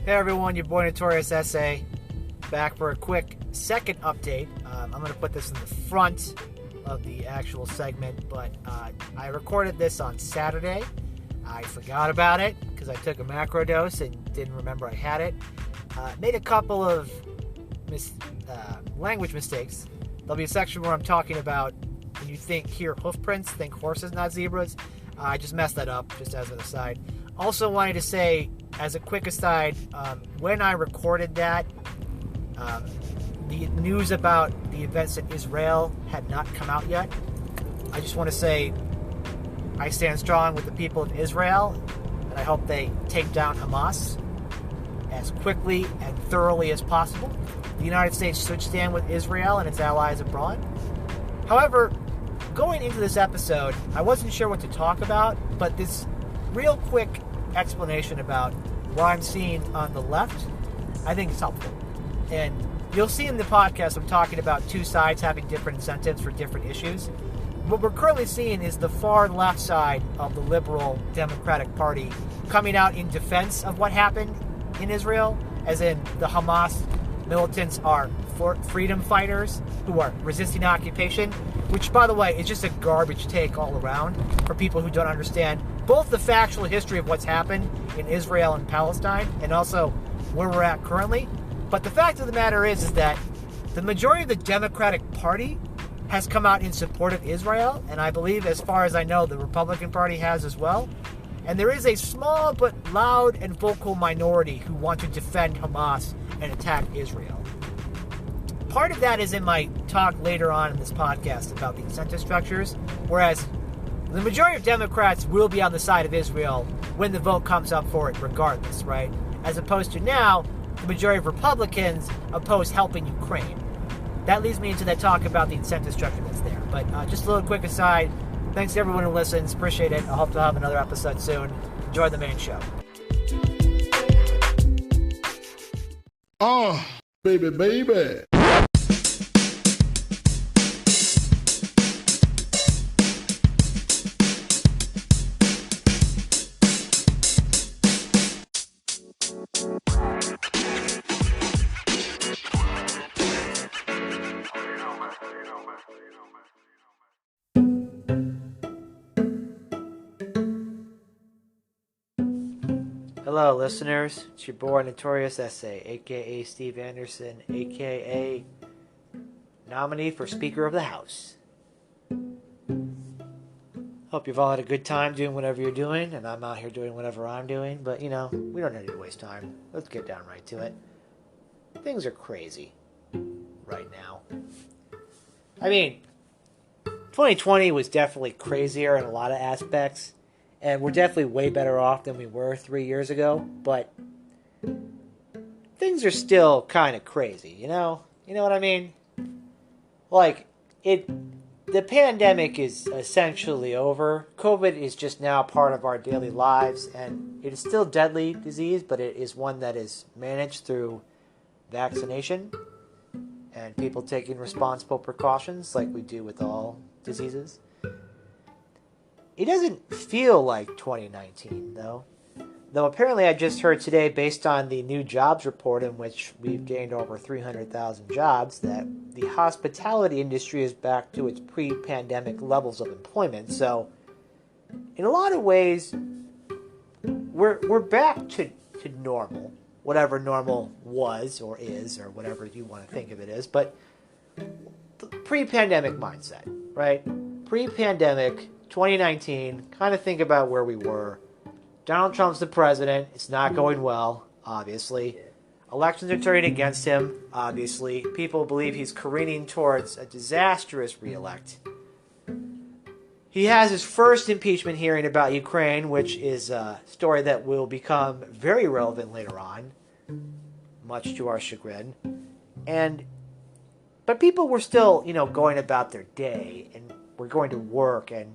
Hey everyone, your boy NotoriousSA back for a quick second update. I'm going to put this in the front of the actual segment, but I recorded this on Saturday. I forgot about it because I took a Macrodose and didn't remember I had it. Made a couple of language mistakes. There'll be a section where I'm talking about when you hear hoof prints, think horses, not zebras. I just messed that up, just as an aside. Also wanted to say, as a quick aside, when I recorded that, the news about the events in Israel had not come out yet. I just want to say I stand strong with the people of Israel, and I hope they take down Hamas as quickly and thoroughly as possible. The United States should stand with Israel and its allies abroad. However, going into this episode, I wasn't sure what to talk about, but this real quick explanation about what I'm seeing on the left, I think is helpful. And you'll see in the podcast I'm talking about two sides having different incentives for different issues. What we're currently seeing is the far left side of the liberal Democratic Party coming out in defense of what happened in Israel, as in the Hamas militants are freedom fighters who are resisting occupation, which, by the way, is just a garbage take all around for people who don't understand both the factual history of what's happened in Israel and Palestine and also where we're at currently. But the fact of the matter is that the majority of the Democratic Party has come out in support of Israel, and I believe, as far as I know, the Republican Party has as well. And there is a small but loud and vocal minority who want to defend Hamas and attack Israel. Part of that is in my talk later on in this podcast about the incentive structures, whereas the majority of Democrats will be on the side of Israel when the vote comes up for it regardless, right? As opposed to now, the majority of Republicans oppose helping Ukraine. That leads me into that talk about the incentive structure that's there. But just a little quick aside, thanks to everyone who listens, appreciate it. I hope to have another episode soon. Enjoy the main show. Oh, baby. Hello, listeners. It's your boy NotoriousSA, a.k.a. Steve Anderson, a.k.a. nominee for Speaker of the House. Hope you've all had a good time doing whatever you're doing, and I'm out here doing whatever I'm doing, but, we don't need to waste time. Let's get down right to it. Things are crazy right now. 2020 was definitely crazier in a lot of aspects. And we're definitely way better off than we were 3 years ago, but things are still kind of crazy, you know? You know what I mean? The pandemic is essentially over. COVID is just now part of our daily lives, and it is still a deadly disease, but it is one that is managed through vaccination and people taking responsible precautions like we do with all diseases. It doesn't feel like 2019, though. Though apparently I just heard today, based on the new jobs report in which we've gained over 300,000 jobs, that the hospitality industry is back to its pre-pandemic levels of employment. So, in a lot of ways, we're back to normal, whatever normal was or is, or whatever you want to think of it as. But the pre-pandemic mindset, right? Pre-pandemic 2019, kind of think about where we were. Donald Trump's the president. It's not going well, obviously. Elections are turning against him, obviously. People believe he's careening towards a disastrous re-elect. He has his first impeachment hearing about Ukraine, which is a story that will become very relevant later on, much to our chagrin. But people were still, going about their day, and we're going to work, and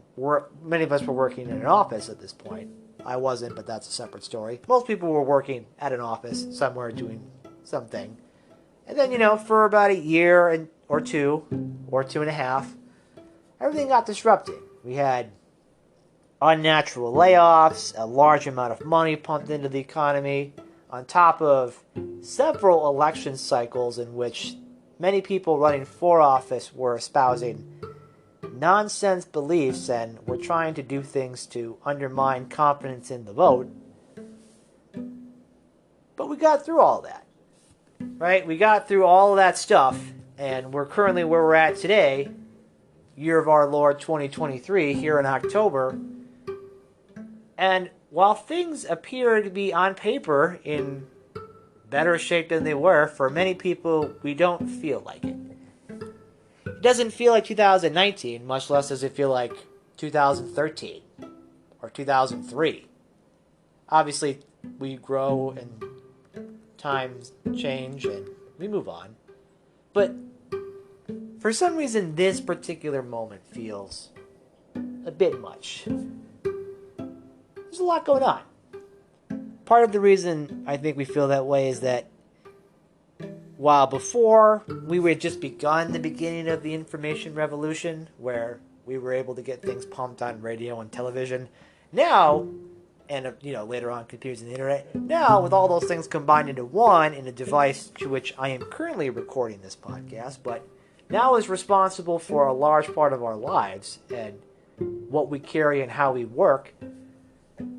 many of us were working in an office at this point. I wasn't, but that's a separate story. Most people were working at an office somewhere doing something. And then, for about a year or 2.5, everything got disrupted. We had unnatural layoffs, a large amount of money pumped into the economy, on top of several election cycles in which many people running for office were espousing nonsense beliefs and were trying to do things to undermine confidence in the vote. But we got through all that, right? We got through all of that stuff, and we're currently where we're at today, year of our Lord 2023, here in October. And while things appear to be on paper in better shape than they were, for many people, we don't feel like it. It doesn't feel like 2019, much less does it feel like 2013 or 2003. Obviously, we grow and times change and we move on. But for some reason, this particular moment feels a bit much. There's a lot going on. Part of the reason I think we feel that way is that while before we had just begun the beginning of the information revolution, where we were able to get things pumped on radio and television, now, and later on computers and the internet, now with all those things combined into one in a device to which I am currently recording this podcast, but now is responsible for a large part of our lives and what we carry and how we work,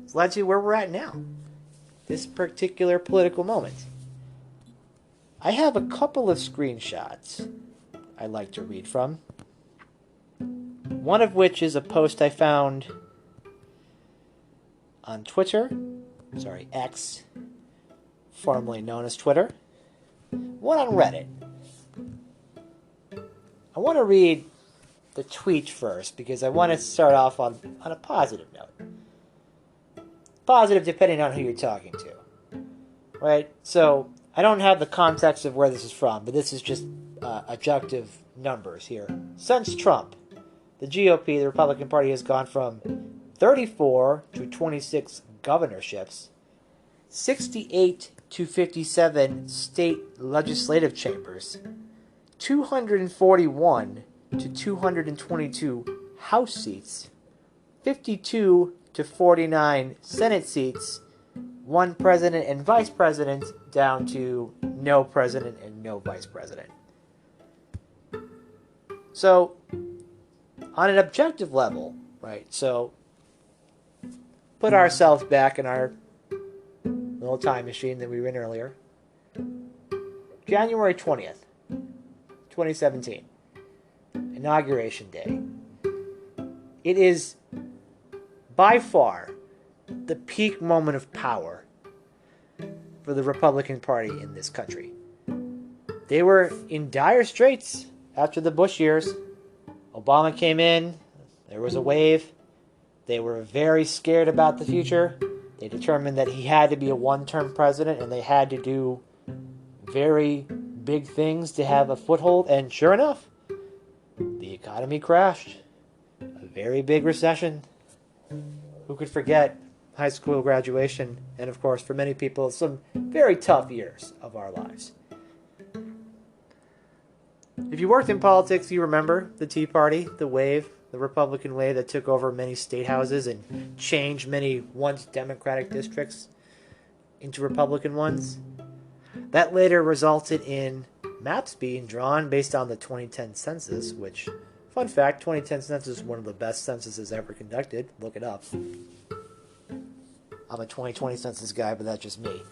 it's led to where we're at now, this particular political moment. I have a couple of screenshots I'd like to read from. One of which is a post I found on X, formerly known as Twitter. One on Reddit. I want to read the tweet first because I want to start off on a positive note. Positive depending on who you're talking to. Right? So, I don't have the context of where this is from, but this is just objective numbers here. Since Trump, the GOP, the Republican Party, has gone from 34 to 26 governorships, 68 to 57 state legislative chambers, 241 to 222 House seats, 52 to 49 Senate seats, one president and vice president, down to no president and no vice president. So, on an objective level, right, so put ourselves back in our little time machine that we were in earlier. January 20th, 2017, Inauguration Day. It is by far the peak moment of power for the Republican Party in this country. They were in dire straits after the Bush years. Obama came in, there was a wave. They were very scared about the future. They determined that he had to be a one-term president and they had to do very big things to have a foothold. And sure enough, the economy crashed. A very big recession. Who could forget high school graduation, and of course, for many people, some very tough years of our lives. If you worked in politics, you remember the Tea Party, the wave, the Republican wave that took over many state houses and changed many once Democratic districts into Republican ones. That later resulted in maps being drawn based on the 2010 census, which, fun fact, 2010 census is one of the best censuses ever conducted. Look it up. I'm a 2020 census guy, but that's just me.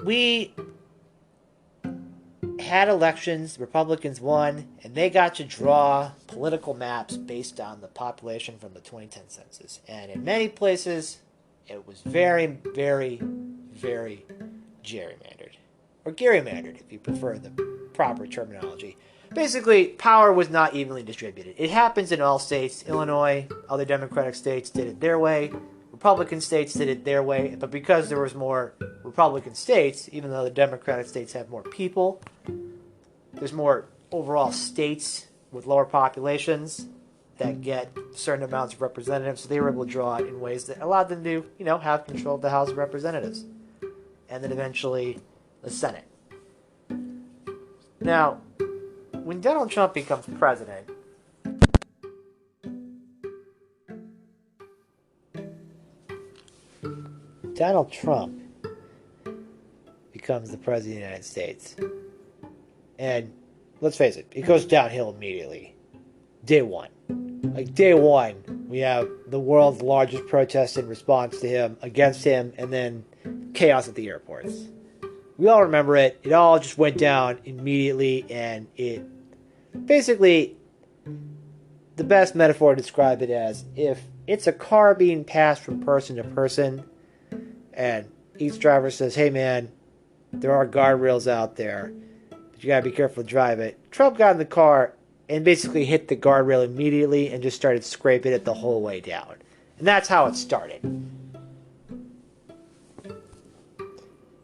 We had elections, Republicans won, and they got to draw political maps based on the population from the 2010 census. And in many places, it was very, very, very gerrymandered. Or gerrymandered, if you prefer the proper terminology. Basically, power was not evenly distributed. It happens in all states. Illinois, other Democratic states did it their way. Republican states did it their way, but because there was more Republican states, even though the Democratic states have more people, there's more overall states with lower populations that get certain amounts of representatives, so they were able to draw it in ways that allowed them to, have control of the House of Representatives, and then eventually the Senate. Now, when Donald Trump becomes president, Donald Trump becomes the President of the United States. And let's face it goes downhill immediately. Day one. Like day one, we have the world's largest protest in response to him, against him, and then chaos at the airports. We all remember it. It all just went down immediately, and it basically, the best metaphor to describe it as, if it's a car being passed from person to person, and each driver says, hey man, there are guardrails out there, but you gotta be careful to drive it. Trump got in the car and basically hit the guardrail immediately and just started scraping it the whole way down. And that's how it started.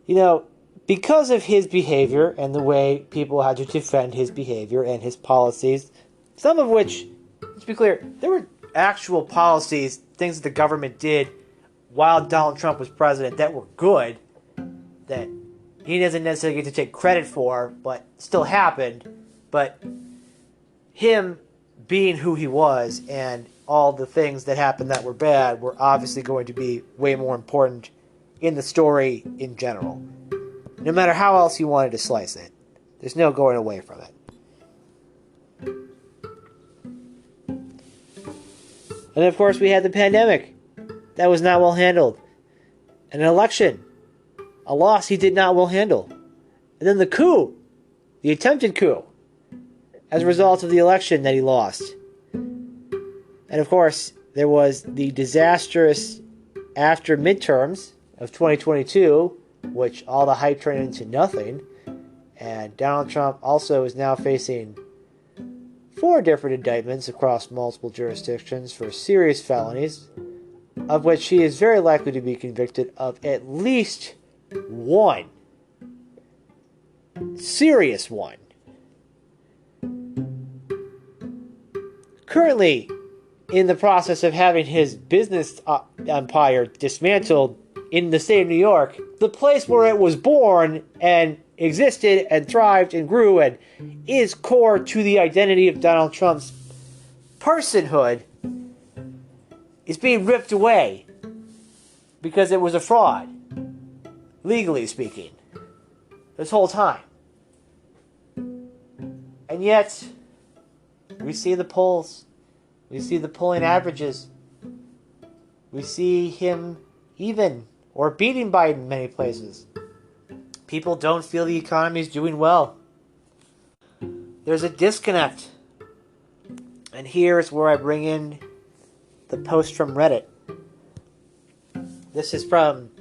You know, because of his behavior and the way people had to defend his behavior and his policies, some of which, let's be clear, there were actual policies, things that the government did while Donald Trump was president that were good, that he doesn't necessarily get to take credit for, but still happened. But him being who he was and all the things that happened that were bad were obviously going to be way more important in the story in general. No matter how else you wanted to slice it, there's no going away from it. And of course we had the pandemic. That was not well handled. And an election. A loss he did not well handle. And then the coup. The attempted coup. As a result of the election that he lost. And of course, there was the disastrous after midterms of 2022, which all the hype turned into nothing. And Donald Trump also is now facing 4 different indictments across multiple jurisdictions for serious felonies, of which he is very likely to be convicted of at least one. Serious one. Currently in the process of having his business empire dismantled in the state of New York, the place where it was born and existed and thrived and grew and is core to the identity of Donald Trump's personhood, is being ripped away because it was a fraud, legally speaking, this whole time. And yet, we see the polls. We see the polling averages. We see him even or beating Biden in many places. People don't feel the economy is doing well. There's a disconnect. And here's where I bring in the post from Reddit. This is from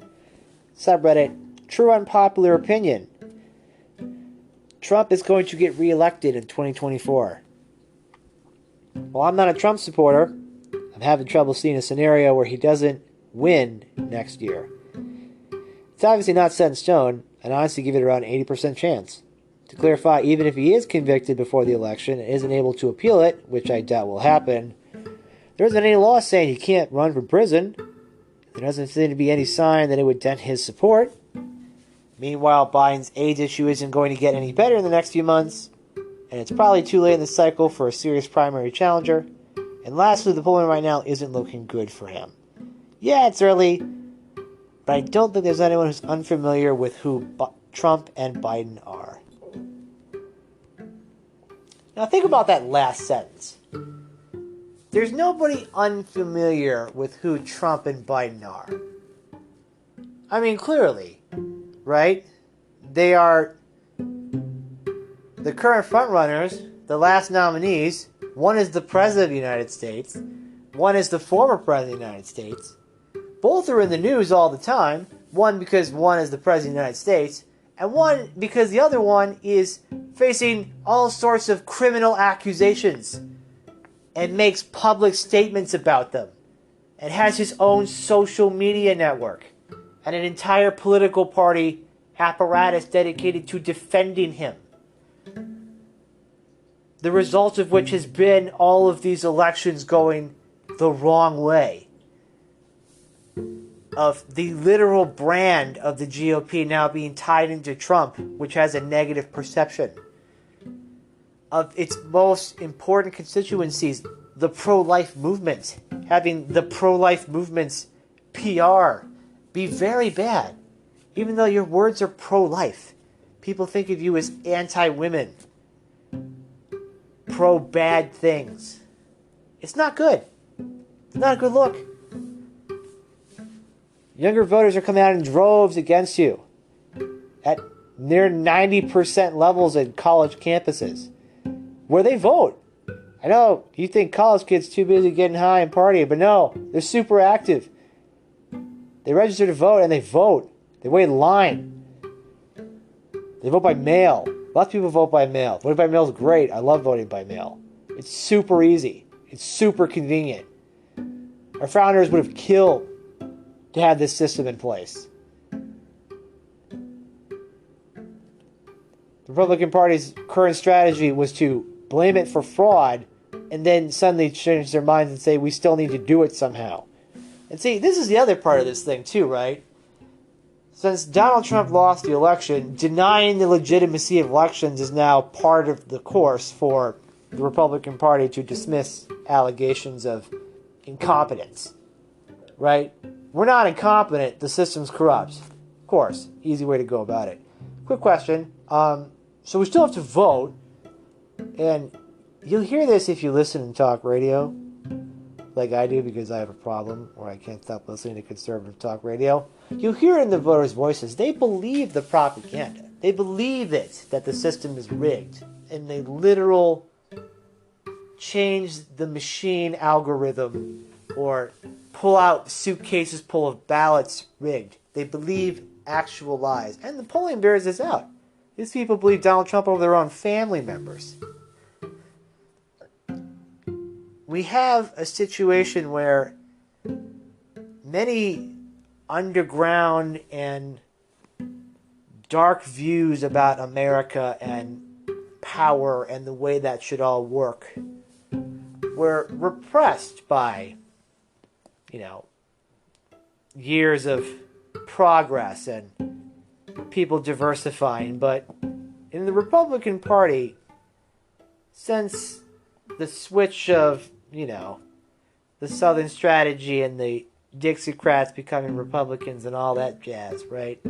subreddit True Unpopular Opinion. Trump is going to get reelected in 2024. Well, I'm not a Trump supporter. I'm having trouble seeing a scenario where he doesn't win next year. It's obviously not set in stone, and I honestly give it around 80% chance. To clarify, even if he is convicted before the election and isn't able to appeal it, which I doubt will happen, there isn't any law saying he can't run from prison. There doesn't seem to be any sign that it would dent his support. Meanwhile, Biden's AIDS issue isn't going to get any better in the next few months, and it's probably too late in the cycle for a serious primary challenger. And lastly, the polling right now isn't looking good for him. Yeah, it's early, but I don't think there's anyone who's unfamiliar with who Trump and Biden are. Now think about that last sentence. There's nobody unfamiliar with who Trump and Biden are. I mean, clearly, right? They are the current frontrunners, the last nominees. One is the President of the United States. One is the former President of the United States. Both are in the news all the time. One because one is the President of the United States, and one because the other one is facing all sorts of criminal accusations and makes public statements about them and has his own social media network and an entire political party apparatus dedicated to defending him. The result of which has been all of these elections going the wrong way. Of the literal brand of the GOP now being tied into Trump, which has a negative perception. Of its most important constituencies, the pro-life movement, having the pro-life movement's PR be very bad Even though your words are pro-life, people think of you as anti-women, pro-bad things. It's not good. It's not a good look. Younger voters are coming out in droves against you at near 90% levels in college campuses where they vote. I know you think college kids too busy getting high and partying, but no, they're super active. They register to vote and they vote. They wait in line. They vote by mail. Lots of people vote by mail. Voting by mail is great. I love voting by mail. It's super easy. It's super convenient. Our founders would have killed to have this system in place. The Republican Party's current strategy was to blame it for fraud and then suddenly change their minds and say we still need to do it somehow. And see, this is the other part of this thing too, right? Since Donald Trump lost the election, denying the legitimacy of elections is now part of the course for the Republican Party to dismiss allegations of incompetence, right? We're not incompetent, the system's corrupt. Of course, easy way to go about it. Quick question. So we still have to vote, and you'll hear this if you listen to talk radio, like I do because I have a problem where I can't stop listening to conservative talk radio. You'll hear it in the voters' voices. They believe the propaganda. They believe it, that the system is rigged, and they literal change the machine algorithm or pull out suitcases full of ballots rigged. They believe actual lies. And the polling bears this out. These people believe Donald Trump over their own family members. We have a situation where many underground and dark views about America and power and the way that should all work were repressed by, years of progress and people diversifying. But in the Republican Party, since the switch of, the Southern strategy and the Dixiecrats becoming Republicans and all that jazz, right?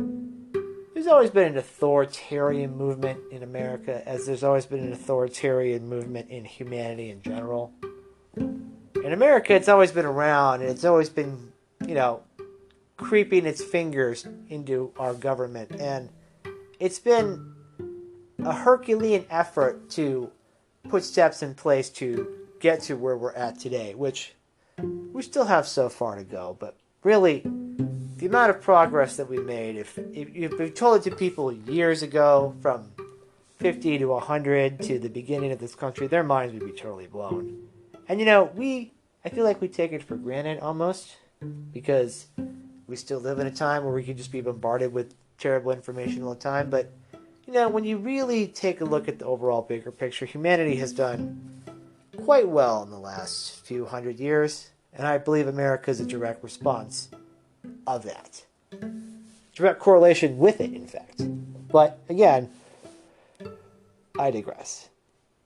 There's always been an authoritarian movement in America, as there's always been an authoritarian movement in humanity in general. In America, it's always been around, and it's always been, creeping its fingers into our government. And it's been a Herculean effort to put steps in place to get to where we're at today, which we still have so far to go. But really, the amount of progress that we made, if we told it to people years ago, from 50 to 100 to the beginning of this country, their minds would be totally blown. And I feel like we take it for granted almost, because we still live in a time where we can just be bombarded with terrible information all the time. But, when you really take a look at the overall bigger picture, humanity has done quite well in the last few hundred years. And I believe America is a direct response of that. Direct correlation with it, in fact. But, again, I digress.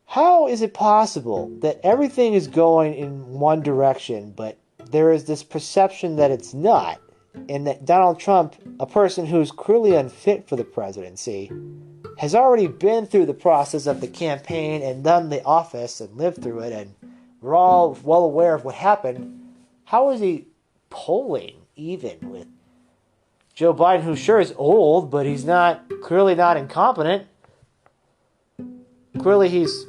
How is it possible that everything is going in one direction, but there is this perception that it's not, and that Donald Trump, a person who's clearly unfit for the presidency, has already been through the process of the campaign and done the office and lived through it, and we're all well aware of what happened? How is he polling even with Joe Biden, who sure is old, but he's clearly not incompetent? Clearly he's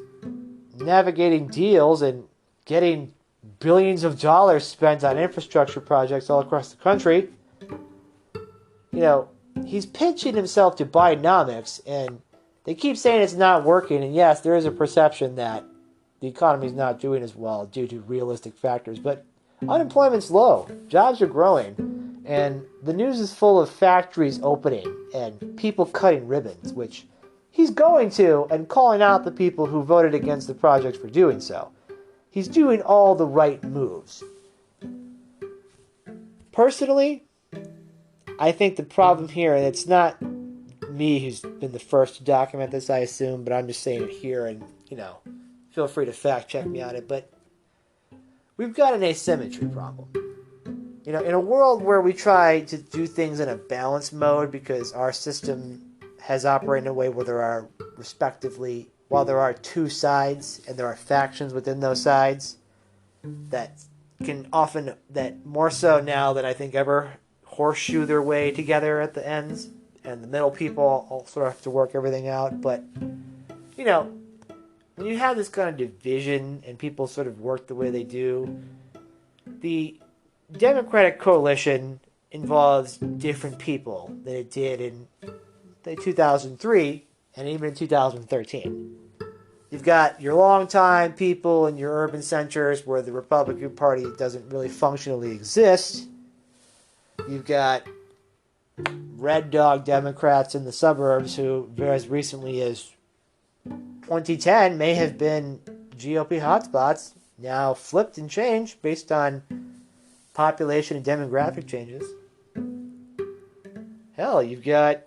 navigating deals and getting billions of dollars spent on infrastructure projects all across the country. He's pitching himself to Bidenomics, and they keep saying it's not working. And yes, there is a perception that the economy is not doing as well due to realistic factors. But unemployment's low, jobs are growing, and the news is full of factories opening and people cutting ribbons, which he's going to, and calling out the people who voted against the projects for doing so. He's doing all the right moves. Personally, I think the problem here, and it's not me who's been the first to document this, I assume, but I'm just saying it here, and, feel free to fact check me on it, but we've got an asymmetry problem. You know, in a world where we try to do things in a balanced mode because our system has operated in a way where there are while there are two sides and there are factions within those sides that can often, that more so now than I think ever, horseshoe their way together at the ends, and the middle people all sort of have to work everything out. But, you know, when you have this kind of division and people sort of work the way they do, the Democratic coalition involves different people than it did in 2003 and even in 2013. You've got your longtime people in your urban centers where the Republican Party doesn't really functionally exist. You've got red dog Democrats in the suburbs who, as recently as 2010, may have been GOP hotspots, now flipped and changed based on population and demographic changes. Hell, you've got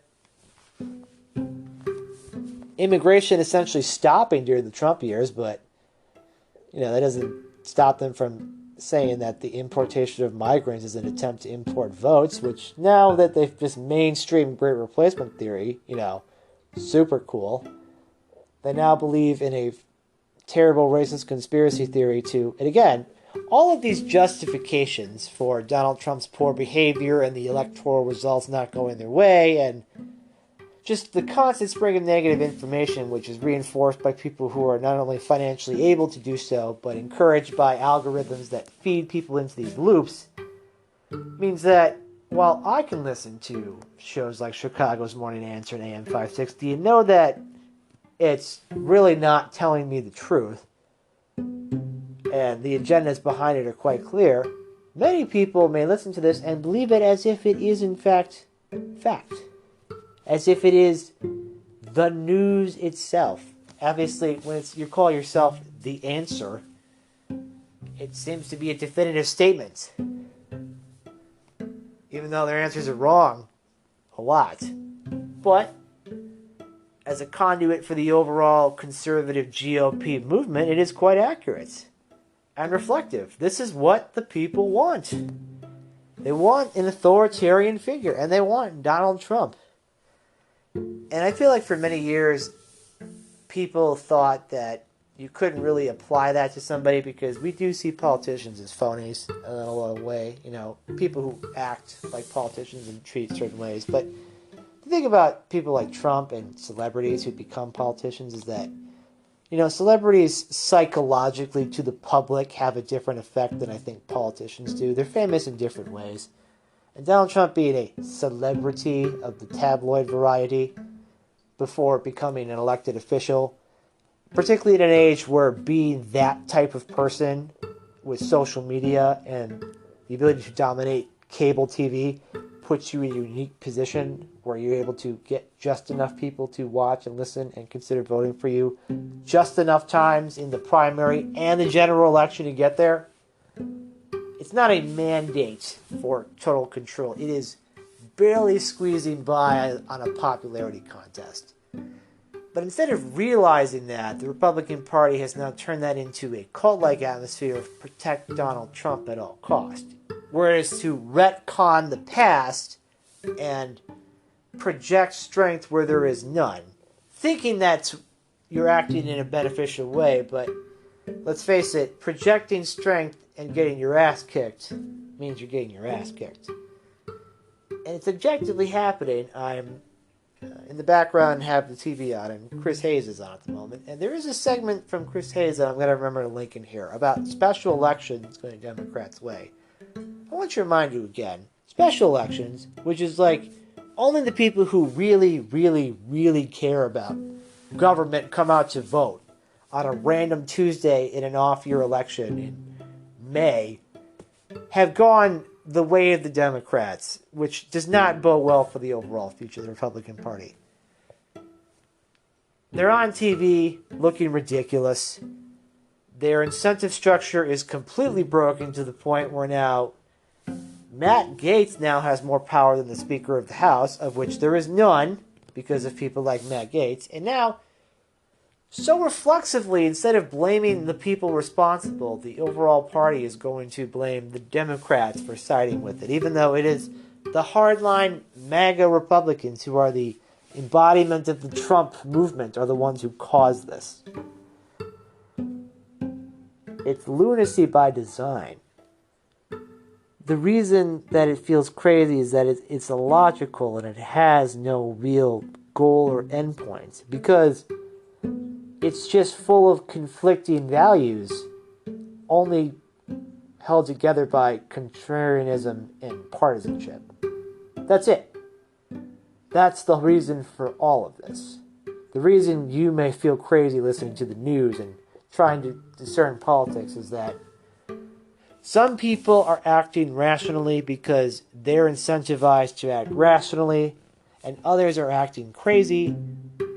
immigration essentially stopping during the Trump years, but you know that doesn't stop them from saying that the importation of migrants is an attempt to import votes, which now that they've just mainstreamed great replacement theory, you know, super cool. They now believe in a terrible racist conspiracy theory to, and again, all of these justifications for Donald Trump's poor behavior and the electoral results not going their way, and just the constant spring of negative information, which is reinforced by people who are not only financially able to do so, but encouraged by algorithms that feed people into these loops, means that while I can listen to shows like Chicago's Morning Answer and AM 560 and know that it's really not telling me the truth, and the agendas behind it are quite clear, many people may listen to this and believe it as if it is in fact fact. As if it is the news itself. Obviously, when you call yourself the answer, it seems to be a definitive statement. Even though their answers are wrong a lot. But as a conduit for the overall conservative GOP movement, it is quite accurate and reflective. This is what the people want. They want an authoritarian figure, and they want Donald Trump. And I feel like for many years, people thought that you couldn't really apply that to somebody because we do see politicians as phonies in a lot of way. You know, people who act like politicians and treat certain ways. But the thing about people like Trump and celebrities who become politicians is that, you know, celebrities psychologically to the public have a different effect than I think politicians do. They're famous in different ways. And Donald Trump being a celebrity of the tabloid variety before becoming an elected official, particularly at an age where being that type of person with social media and the ability to dominate cable TV puts you in a unique position where you're able to get just enough people to watch and listen and consider voting for you just enough times in the primary and the general election to get there. It's not a mandate for total control. It is barely squeezing by on a popularity contest. But instead of realizing that, the Republican Party has now turned that into a cult-like atmosphere of protect Donald Trump at all costs. Whereas to retcon the past and project strength where there is none, thinking that you're acting in a beneficial way, but let's face it, projecting strength and getting your ass kicked means you're getting your ass kicked. And it's objectively happening. I'm in the background, have the TV on, and Chris Hayes is on at the moment. And there is a segment from Chris Hayes that I'm going to remember to link in here about special elections going Democrats' way. I want to remind you again, special elections, which is like only the people who really, really, really care about government come out to vote on a random Tuesday in an off-year election in May, have gone the way of the Democrats, which does not bode well for the overall future of the Republican Party. They're on TV looking ridiculous. Their incentive structure is completely broken to the point where now Matt Gaetz now has more power than the Speaker of the House, of which there is none because of people like Matt Gaetz. And now So reflexively, instead of blaming the people responsible, the overall party is going to blame the Democrats for siding with it, even though it is the hardline MAGA Republicans who are the embodiment of the Trump movement are the ones who caused this. It's lunacy by design. The reason that it feels crazy is that it's illogical and it has no real goal or endpoint, because it's just full of conflicting values, only held together by contrarianism and partisanship. That's it. That's the reason for all of this. The reason you may feel crazy listening to the news and trying to discern politics is that some people are acting rationally because they're incentivized to act rationally, and others are acting crazy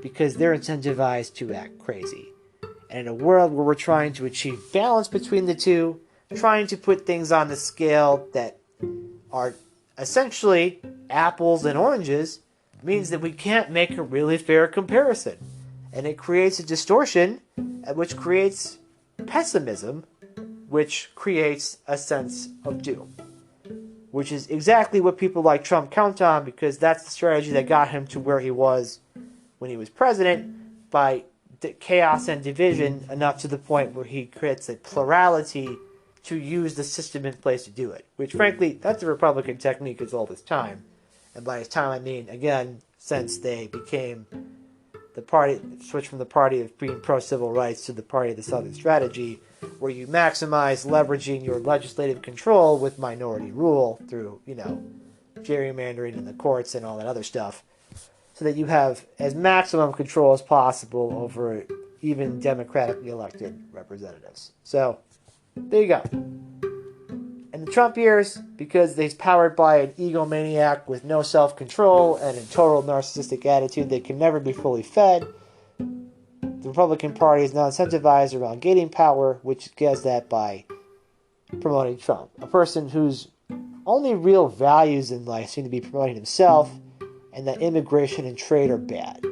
because they're incentivized to act crazy. And in a world where we're trying to achieve balance between the two, trying to put things on the scale that are essentially apples and oranges, means that we can't make a really fair comparison. And it creates a distortion, which creates pessimism, which creates a sense of doom. Which is exactly what people like Trump count on, because that's the strategy that got him to where he was when he was president, by chaos and division enough to the point where he creates a plurality to use the system in place to do it. Which, frankly, that's a Republican technique as all this time. And by his time, I mean, again, since they became the party, switched from the party of being pro-civil rights to the party of the Southern strategy, where you maximize leveraging your legislative control with minority rule through, gerrymandering in the courts and all that other stuff, so that you have as maximum control as possible over even democratically elected representatives. So, there you go. In the Trump years, because he's powered by an egomaniac with no self-control and a total narcissistic attitude that can never be fully fed, the Republican Party is now incentivized around gaining power, which gets that by promoting Trump. A person whose only real values in life seem to be promoting himself, and that immigration and trade are bad.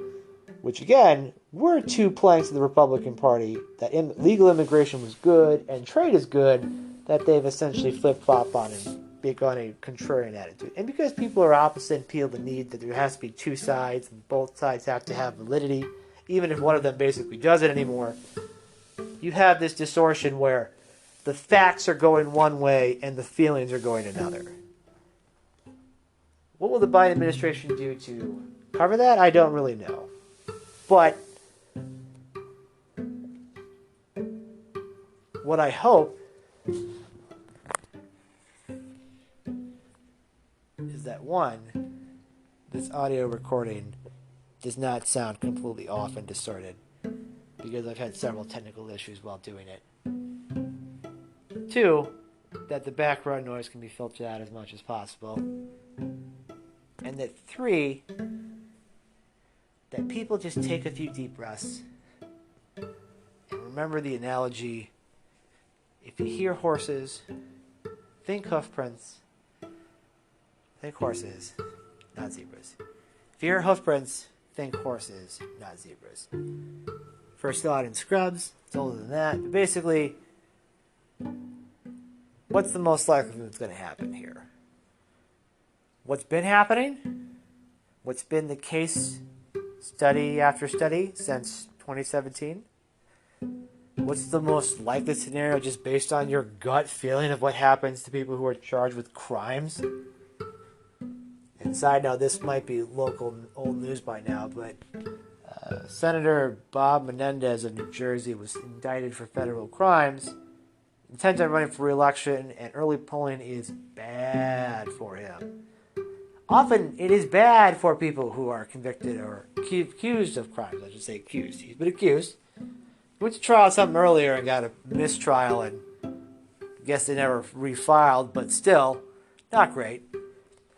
Which, again, were two planks of the Republican Party, that legal immigration was good and trade is good, that they've essentially flip-flopped on and begun a contrarian attitude. And because people are opposite and feel the need that there has to be two sides, and both sides have to have validity, even if one of them basically doesn't anymore, you have this distortion where the facts are going one way and the feelings are going another. What will the Biden administration do to cover that? I don't really know. But what I hope is that, one, this audio recording does not sound completely off and distorted, because I've had several technical issues while doing it. Two, that the background noise can be filtered out as much as possible. And that, three, that people just take a few deep breaths and remember the analogy: if you hear horses, think hoof prints, think horses, not zebras. If you hear hoof prints, think horses, not zebras. First thought in Scrubs, it's older than that. But basically, what's the most likely that's going to happen here? What's been happening? What's been the case study after study since 2017? What's the most likely scenario just based on your gut feeling of what happens to people who are charged with crimes? And side note, this might be local old news by now, but Senator Bob Menendez of New Jersey was indicted for federal crimes, intent on running for re-election, and early polling is bad for him. Often, it is bad for people who are convicted or accused of crimes. I should say accused. He's been accused. He went to trial something earlier and got a mistrial, and I guess they never refiled, but still, not great.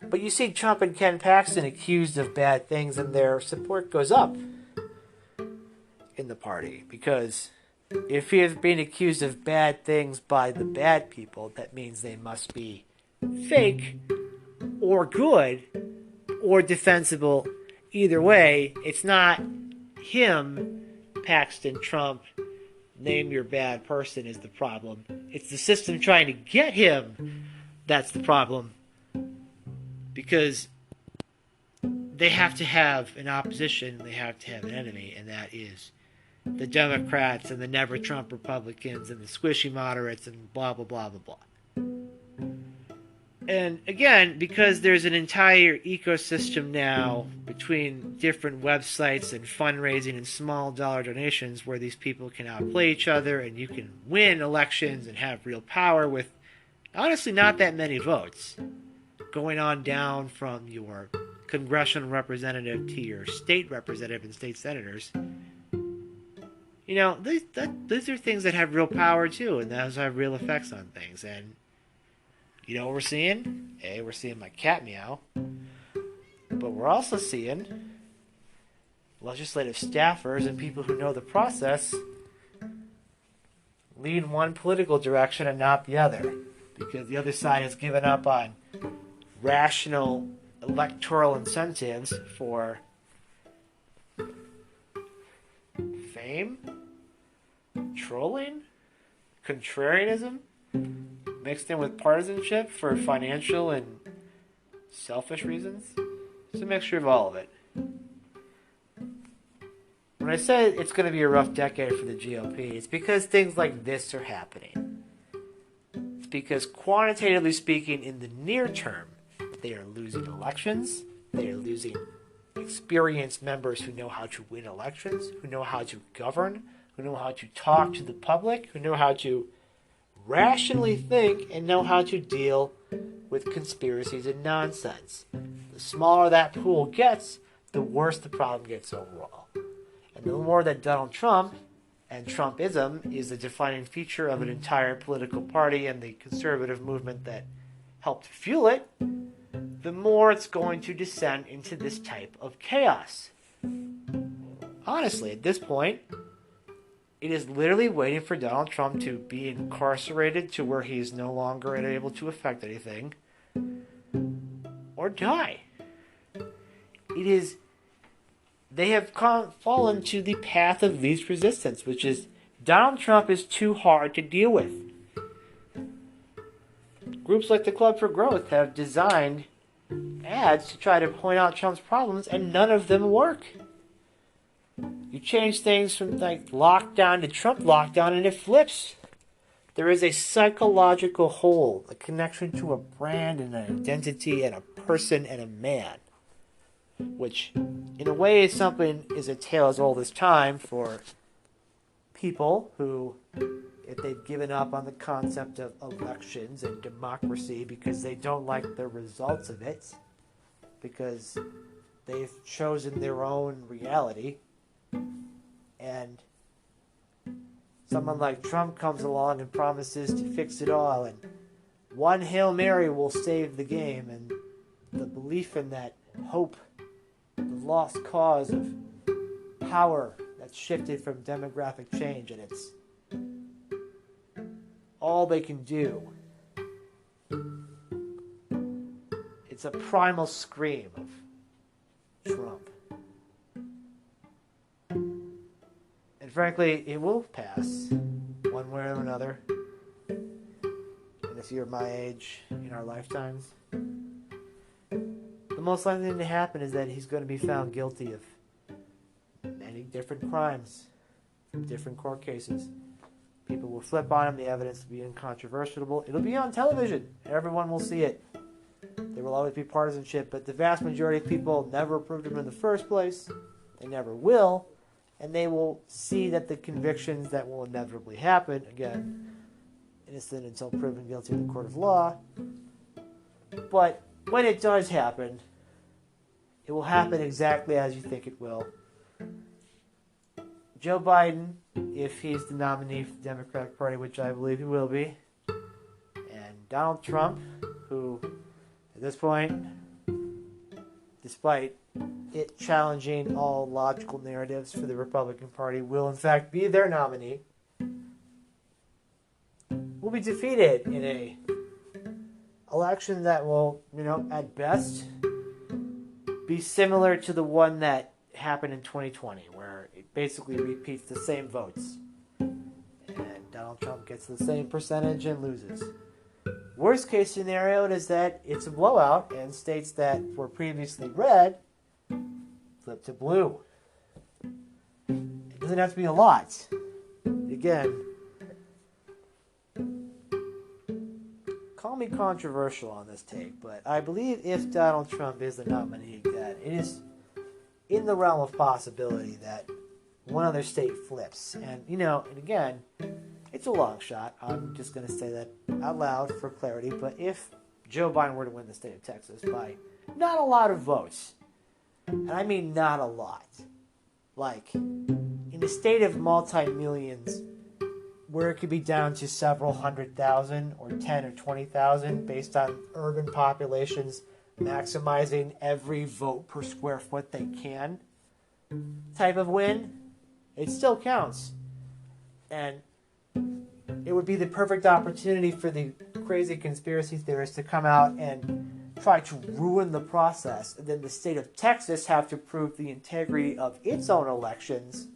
But you see Trump and Ken Paxton accused of bad things, and their support goes up in the party. Because if he is being accused of bad things by the bad people, that means they must be fake or good or defensible. Either way, it's not him, Paxton Trump name your bad person is the problem. It's the system trying to get him that's the problem. Because they have to have an opposition, they have to have an enemy, and that is the Democrats and the Never Trump Republicans and the squishy moderates and blah, blah, blah, blah, blah. And again, because there's an entire ecosystem now between different websites and fundraising and small dollar donations where these people can outplay each other and you can win elections and have real power with honestly not that many votes, going on down from your congressional representative to your state representative and state senators. You know, these are things that have real power too, and those have real effects on things. And you know what we're seeing? We're seeing my cat meow. But we're also seeing legislative staffers and people who know the process lead one political direction and not the other. Because the other side has given up on rational electoral incentives for fame, trolling, contrarianism, mixed in with partisanship for financial and selfish reasons. It's a mixture of all of it. When I say it's going to be a rough decade for the GOP, it's because things like this are happening. It's because quantitatively speaking, in the near term, they are losing elections. They are losing experienced members who know how to win elections, who know how to govern, who know how to talk to the public, who know how to rationally think and know how to deal with conspiracies and nonsense. The smaller that pool gets, the worse the problem gets overall. And the more that Donald Trump and Trumpism is the defining feature of an entire political party and the conservative movement that helped fuel it, the more it's going to descend into this type of chaos. Honestly, at this point, it is literally waiting for Donald Trump to be incarcerated to where he's no longer able to affect anything, or die. They have fallen to the path of least resistance, which is Donald Trump is too hard to deal with. Groups like the Club for Growth have designed ads to try to point out Trump's problems, and none of them work. You change things from like lockdown to Trump lockdown, and it flips. There is a psychological hole, a connection to a brand and an identity and a person and a man, which in a way is a tale as old as time for people who, if they've given up on the concept of elections and democracy because they don't like the results of it, because they've chosen their own reality, and someone like Trump comes along and promises to fix it all, and one Hail Mary will save the game, and the belief in that hope, the lost cause of power that's shifted from demographic change, and it's all they can do. It's a primal scream of Trump. And frankly, it will pass one way or another. And if you're my age in our lifetimes, the most likely thing to happen is that he's going to be found guilty of many different crimes from different court cases. People will flip on him, the evidence will be incontrovertible. It'll be on television. Everyone will see it. There will always be partisanship, but the vast majority of people never approved him in the first place. They never will. And they will see that the convictions that will inevitably happen, again, innocent until proven guilty in the court of law. But when it does happen, it will happen exactly as you think it will. Joe Biden, if he's the nominee for the Democratic Party, which I believe he will be, and Donald Trump, who, at this point, despite it challenging all logical narratives for the Republican Party, will in fact be their nominee, will be defeated in a election that will, at best, be similar to the one that happened in 2020, where it basically repeats the same votes. And Donald Trump gets the same percentage and loses. Worst case scenario is that it's a blowout and states that were previously red flip to blue. It doesn't have to be a lot. Again, call me controversial on this take, but I believe if Donald Trump is the nominee, that it is in the realm of possibility that one other state flips. And, and again, it's a long shot. I'm just going to say that out loud for clarity. But if Joe Biden were to win the state of Texas by not a lot of votes, and I mean not a lot, like in a state of multi-millions where it could be down to several 100,000 or 10 or 20,000 based on urban populations maximizing every vote per square foot they can type of win, it still counts. And it would be the perfect opportunity for the crazy conspiracy theorists to come out and try to ruin the process. And then the state of Texas have to prove the integrity of its own elections.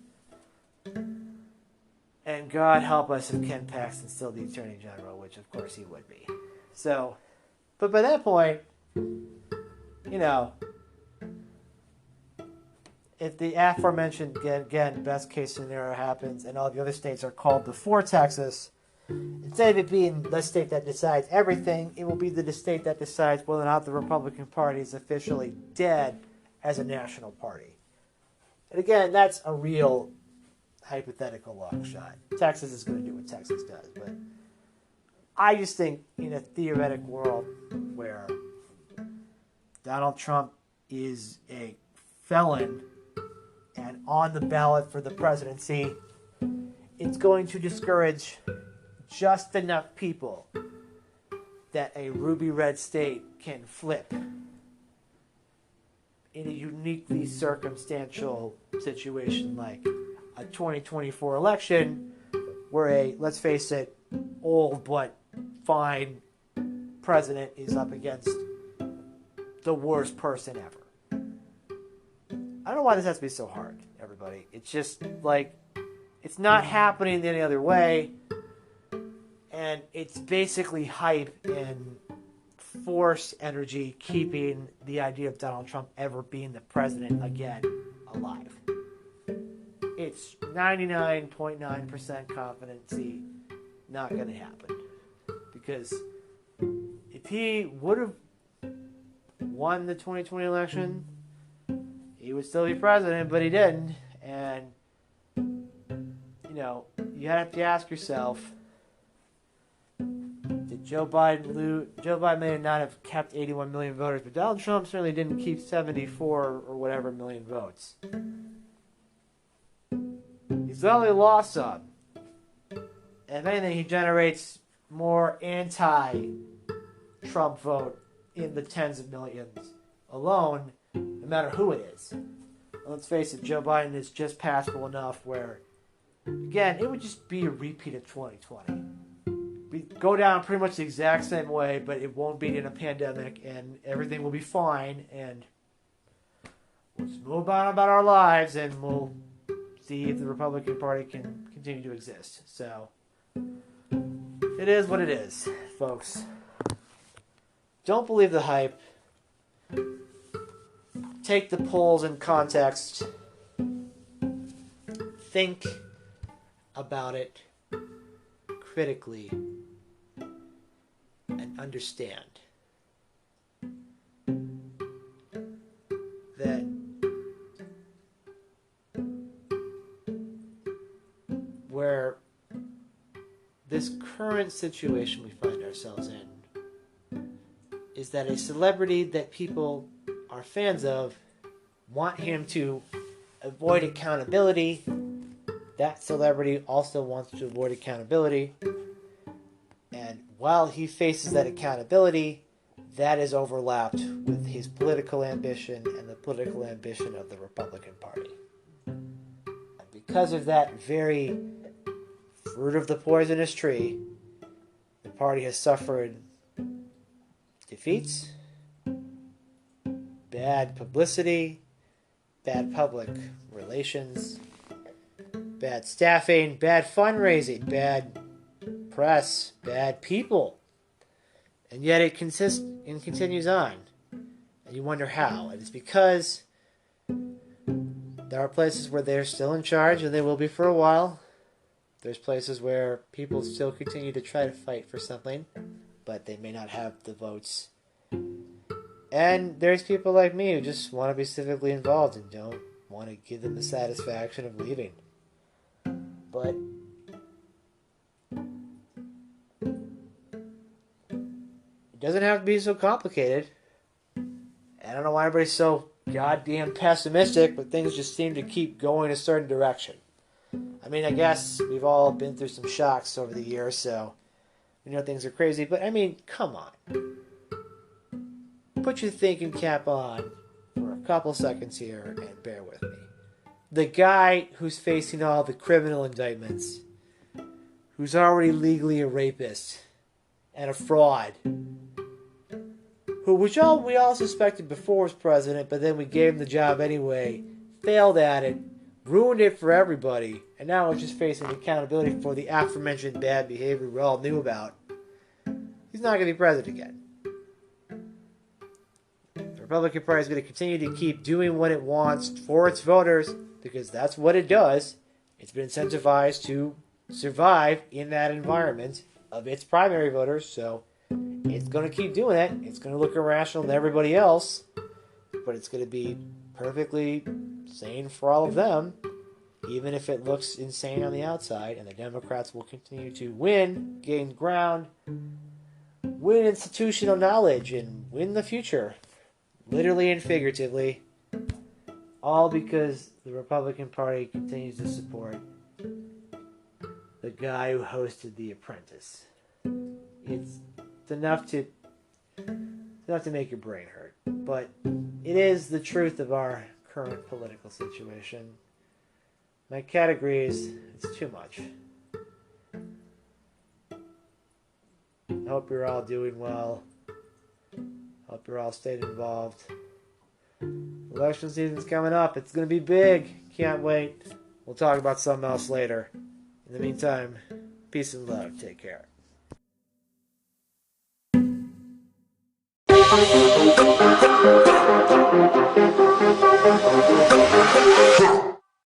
And God help us if Ken Paxton's still the Attorney General, which of course he would be. So, but by that point, if the aforementioned, again, best case scenario happens and all the other states are called before Texas, instead of it being the state that decides everything, it will be the state that decides whether or not the Republican Party is officially dead as a national party. And again, that's a real hypothetical long shot. Texas is going to do what Texas does, but I just think in a theoretic world where Donald Trump is a felon and on the ballot for the presidency, it's going to discourage just enough people that a ruby red state can flip in a uniquely circumstantial situation like a 2024 election where a, let's face it, old but fine president is up against the worst person ever. I don't know why this has to be so hard, everybody. It's just like, it's not happening any other way. And it's basically hype and force energy keeping the idea of Donald Trump ever being the president again alive. It's 99.9% confidence not going to happen. Because if he would have won the 2020 election, he would still be president, but he didn't. And, you have to ask yourself, did Joe Biden lose? Joe Biden may not have kept 81 million voters, but Donald Trump certainly didn't keep 74 or whatever million votes. He's only lost some. If anything, he generates more anti-Trump vote in the tens of millions alone, no matter who it is. Let's face it, Joe Biden is just passable enough where, again, it would just be a repeat of 2020. We go down pretty much the exact same way, but it won't be in a pandemic, and everything will be fine, and we'll just move on about our lives, and we'll see if the Republican Party can continue to exist. So, it is what it is, folks. Don't believe the hype. Take the polls in context. Think about it critically and understand that where this current situation we find ourselves in is that a celebrity that people are fans of want him to avoid accountability. That celebrity also wants to avoid accountability. And while he faces that accountability, that is overlapped with his political ambition and the political ambition of the Republican Party. And because of that very fruit of the poisonous tree, the party has suffered defeats, bad publicity, bad public relations, bad staffing, bad fundraising, bad press, bad people. And yet it continues on. And you wonder how. And it's because there are places where they're still in charge, and they will be for a while. There's places where people still continue to try to fight for something, but they may not have the votes. And there's people like me who just want to be civically involved and don't want to give them the satisfaction of leaving. But it doesn't have to be so complicated. I don't know why everybody's so goddamn pessimistic, but things just seem to keep going a certain direction. I mean, I guess we've all been through some shocks over the years, so we know things are crazy, but I mean, come on. Put your thinking cap on for a couple seconds here and bear with me. The guy who's facing all the criminal indictments, who's already legally a rapist and a fraud, which we all suspected before was president, but then we gave him the job anyway, failed at it, ruined it for everybody, and now is just facing accountability for the aforementioned bad behavior we all knew about. He's not going to be president again. The Republican Party is going to continue to keep doing what it wants for its voters, because that's what it does. It's been incentivized to survive in that environment of its primary voters, so it's going to keep doing it. It's going to look irrational to everybody else, but it's going to be perfectly sane for all of them, even if it looks insane on the outside, and the Democrats will continue to win, gain ground, win institutional knowledge, and win the future, literally and figuratively, all because the Republican Party continues to support the guy who hosted The Apprentice. It's enough to make your brain hurt, but it is the truth of our current political situation. My cat agrees, it's too much. I hope you're all doing well. Hope you're all staying involved. Election season's coming up. It's going to be big. Can't wait. We'll talk about something else later. In the meantime, peace and love. Take care.